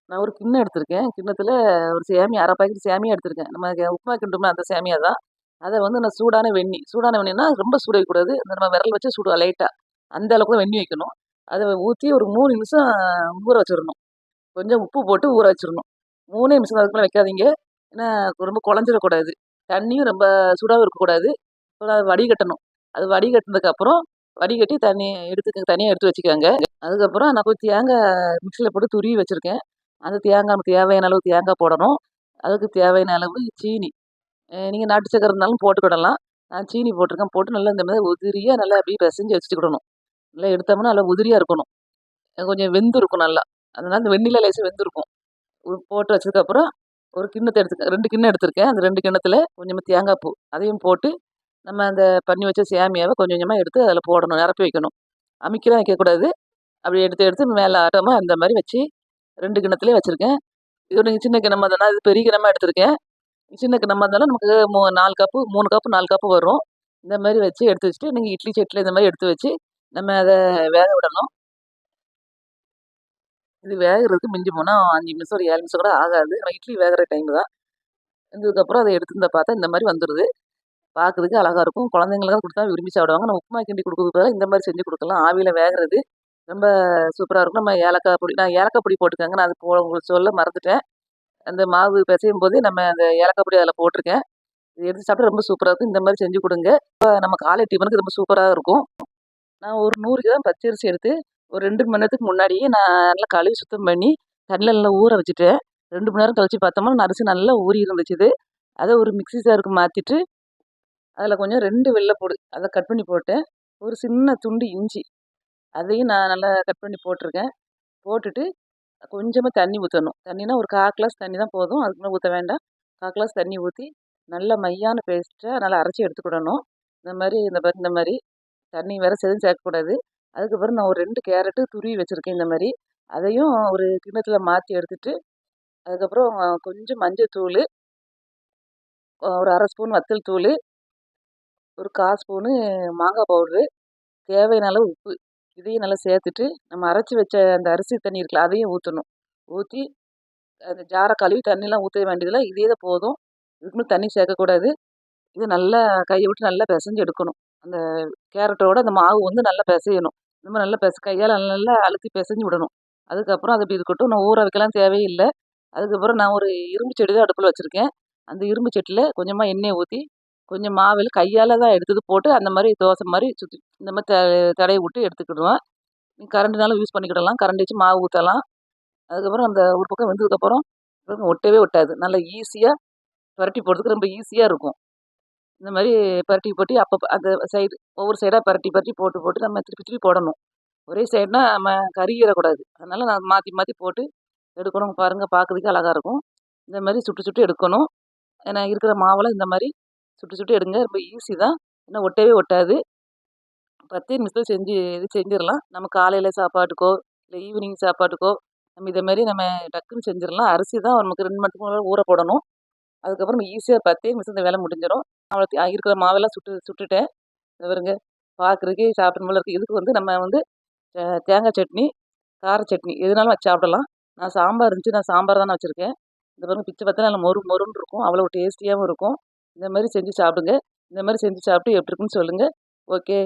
நான் ஒரு கிண்ணம் எடுத்திருக்கேன். கிண்ணத்துல ஒரு சேமியா 1/2 பாக்கெட் சேமியா எடுத்திருக்கேன். நம்ம உப்புமா கிண்டும்ல அந்த சேமியா தான். அத வந்து நான் சூடான வெந்நீன்னா ரொம்ப சூடு வைக்கக்கூடாது. இந்த நம்ம விரல் வச்சு சுடு லைட்டா. அந்த அளவுக்கு தான் வெந்நீ வைக்கணும். அத ஊத்தி ஒரு 3 நிமிஷம் ஊற வச்சிரணும். கொஞ்சம் உப்பு போட்டு ஊற வச்சிரணும். 3 நிமிஷம் அதுக்கு மேல வைக்காதீங்க. ஏன்னா ரொம்ப குழஞ்சிறக்கூடாது. தண்ணியும் ரொம்ப சூடாவும் இருக்கக்கூடாது. அப்புறம் அத வடிகட்டணும். அது வடிகட்டுனதுக்கு அப்புறம் வடிகட்டி தனியா எடுத்து வச்சுக்கங்க. அதுக்கப்புறம் நான் கொஞ்சம் மிக்ஸில போட்டு துருவி வச்சிருக்கேன். அந்த நமக்கு தேவையான அளவு தேங்காய் போடணும். அதுக்கு தேவையான அளவு சீனி. நீங்க நாட்டு சர்க்கரை இருந்தாலும் போட்டுக்கிடலாம். நான் சீனி போட்டிருக்கேன். போட்டு நல்லா இந்த மாரி உதிரியா நல்லா அப்படியே பெசஞ்சு வச்சுக்கிடணும். நல்லா எடுத்தோம்னா நல்லா உதிரியா இருக்கணும். கொஞ்சம் வெந்திருக்கும் நல்லா. அதனால இந்த வெந்நீல லேசா வெந்திருக்கும். போட்டு வச்சதுக்கப்புறம் ஒரு கிண்ணத்த 2 கிண்ணம் எடுத்திருக்கேன். அந்த 2 கிண்ணத்துல கொஞ்சமா தேங்காய் பூ. அதையும் போட்டு நம்ம அந்த பண்ணி வச்ச சேமியாவ கொஞ்சம் கொஞ்சமா எடுத்து அதில போடணும். நிரப்பி வைக்கணும். அமிக்கிலாம் வைக்கக்கூடாது. அப்படி எடுத்து எடுத்து மேலாட்டமா அந்த மாரி வச்சு 2 கிண்ணத்திலயும் வச்சிருக்கேன். இது நீங்க சின்ன கிண்ணமா தானா, இது பெரிய கிண்ணமா எடுத்திருக்கேன். சின்ன கிண்ணமா இருந்தாலும் நமக்கு 4 கப்பு 3 கப்பு 4 கப்பு வரும். இந்த மாரி வச்சு எடுத்து வச்சுட்டு, நீங்க இட்லி சட்டில இந்த மாரி எடுத்து வச்சு, நம்ம அத வேக விடணும். இது வேகறதுக்கு மிஞ்சி போனா 5 நிமிஷம், ஒரு 7 நிமிஷம் கூட ஆகாது. நம்ம இட்லி வேகற டைம் தான். வெந்ததுக்கப்புறம் அத எடுத்து பார்த்தா இந்த மாரி வந்துருது. பார்க்கறதுக்கு அழகா இருக்கும். குழந்தைங்களுக்கெல்லாம் குடுத்தா விரும்பி சாப்பிடுவாங்க. நம்ம உப்புமா கிண்டி குடுக்கறதுக்கு பதிலா இந்த மாரி செஞ்சு குடுக்கலாம். ஆவியில வேகறது ரொம்ப சூப்பரா இருக்கும். நம்ம நான் ஏலக்காய் பொடி போட்டுக்கங்க. நான் அது உங்களுக்கு சொல்ல மறந்துட்டேன். அந்த மாவு பெசையும்போதே நம்ம அந்த ஏலக்காய் பொடி அதில போட்டுருக்கேன். இத எடுத்து சாப்பிட்டா ரொம்ப சூப்பரா இருக்கும். இந்த மாரி செஞ்சு குடுங்க. நம்ம காலை டிஃபனுக்கு ரொம்ப சூப்பரா இருக்கும். நான் ஒரு 100 கிராம் பச்சரிசி எடுத்து, ஒரு 2 மணி நேரத்துக்கு முன்னாடியே நான் நல்லா கழுவி சுத்தம் பண்ணி, தண்ணில நல்லா ஊற வச்சுட்டேன். 2 மணி நேரம் கழிச்சு பார்த்தோம்னா, அரிசி நல்லா ஊறி இருந்துச்சு. அத ஒரு மிக்ஸி ஜாருக்கு மாத்திட்டு, அதில கொஞ்சம் 2 வெள்ளப்பூடு அத கட் பண்ணி போட்டேன். ஒரு சின்ன துண்டு இஞ்சி, அதையும் நான் நல்லா கட் பண்ணி போட்டுருக்கேன். போட்டுட்டு கொஞ்சமா தண்ணி ஊத்தணும். தண்ணினா ஒரு 1/4 கிளாஸ் தண்ணி தான் போதும். அதுக்கு மேல ஊத்த வேண்டாம். 1/4 கிளாஸ் தண்ணி ஊத்தி, நல்லா மையான பேஸ்ட்டா நல்லா அரைச்சு எடுத்துக்கிடணும். இந்த மாரி தண்ணி வேற எதுவும் சேர்க்கக்கூடாது. அதுக்கப்புறம் நான் ஒரு 2 கேரட்டு துருவி வச்சிருக்கேன் இந்த மாரி. அதையும் ஒரு கிண்ணத்துல மாத்தி எடுத்துட்டு, அதுக்கப்புறம் கொஞ்சம் மஞ்சத்தூளு, ஒரு 1/2 ஸ்பூன் வத்தல் தூளு, ஒரு 1/4 ஸ்பூனு மாங்காய் பவுடரு, தேவையான அளவு உப்பு. இதையும் நல்லா சேர்த்துட்டு, நம்ம அரைச்சு வச்ச அந்த அரிசி தண்ணி இருக்குல்ல, அதையும் ஊத்தணும். ஊத்தி அந்த ஜார கழுவி தண்ணிலாம் ஊத்த வேண்டியதில்ல. இதே தான் போதும். இதுக்கு மேல தண்ணி சேர்க்கக்கூடாது. இது நல்லா கைய விட்டு நல்லா பெசஞ்சு எடுக்கணும். அந்த கேரட்டோட அந்த மாவு வந்து நல்லா பெசையணும். இந்த மாரி நல்லா கையால நல்லா அழுத்தி பெசஞ்சு விடணும். அதுக்கப்புறம் அது அப்படி இருக்கட்டும். நான் ஊற வைக்கலாம் தேவையில்ல. அதுக்கப்புறம் நான் ஒரு இரும்பு சட்டி தான் அடுப்புல வச்சிருக்கேன். அந்த இரும்பு சட்டில கொஞ்சமா எண்ணெய ஊத்தி, கொஞ்சம் மாவுல கையால தான் எடுத்தது போட்டு அந்த மாரி தோசை மாரி சுத்தி இந்த மாரி தடவி விட்டு எடுத்துக்கிடுவேன். கரண்டினாலும் யூஸ் பண்ணிக்கிடலாம். கரண்டி வச்சு மாவு ஊத்தலாம். அதுக்கப்புறம் அந்த ஒரு பக்கம் வெந்ததுக்கப்புறம் ஒட்டவே ஒட்டாது. நல்லா ஈஸியா பெரட்டி போடுறதுக்கு ரொம்ப ஈஸியா இருக்கும். இந்த மாரி பெரட்டி போட்டு அப்பப்ப அந்த சைடு ஒவ்வொரு சைடா பெரட்டி பெரட்டி போட்டு போட்டு நம்ம திருப்பி திருப்பி போடணும். ஒரே சைடுனா நம்ம கருகிரக்கூடாது. அதனால நான் மாத்தி மாத்தி போட்டு எடுக்கணும். பாருங்க பார்க்கறதுக்கே அழகா இருக்கும். இந்த மாரி சுட்டு சுட்டு எடுக்கணும். ஏன்னா இருக்கிற மாவெல்லாம் இந்த மாரி சுட்டு சுட்டு எடுங்க. ரொம்ப ஈஸி தான். ஏன்னா ஒட்டவே ஒட்டாது. 10 நிமிஷத்துல செஞ்சிரலாம். நம்ம காலையில சாப்பாட்டுக்கோ, இல்ல ஈவினிங் சாப்பாட்டுக்கோ, நம்ம இத மாரி நம்ம டக்குன்னு செஞ்சிரலாம். அரிசி தான் நமக்கு 2 மணி நேரத்துக்கு ஊற போடணும். அதுக்கப்புறம் ஈஸியா 10 நிமிஷத்துல இந்த வேலை முடிஞ்சிரும். இருக்கிற மாவெல்லாம் சுட்டுட்டேன். இத பாருங்க. பார்க்கறதுக்கே சாப்பிடணும் போல இருக்கு. இதுக்கு வந்து நம்ம வந்து தேங்காய் சட்னி, கார சட்னி எதுனாலும் வச்சு சாப்பிடலாம். நான் சாம்பார் இருந்துச்சு. நான் சாம்பார் தானே வச்சிருக்கேன். இந்த பாருங்க பிச்சு பார்த்தா நல்லா மொறு மொறுன்னு இருக்கும். அவ்வளோ டேஸ்டியாவும் இருக்கும். இந்த மாரி செஞ்சு சாப்பிடுங்க. இந்த மாரி செஞ்சு சாப்பிட்டு எப்படி இருக்குன்னு சொல்லுங்க. ஓகே.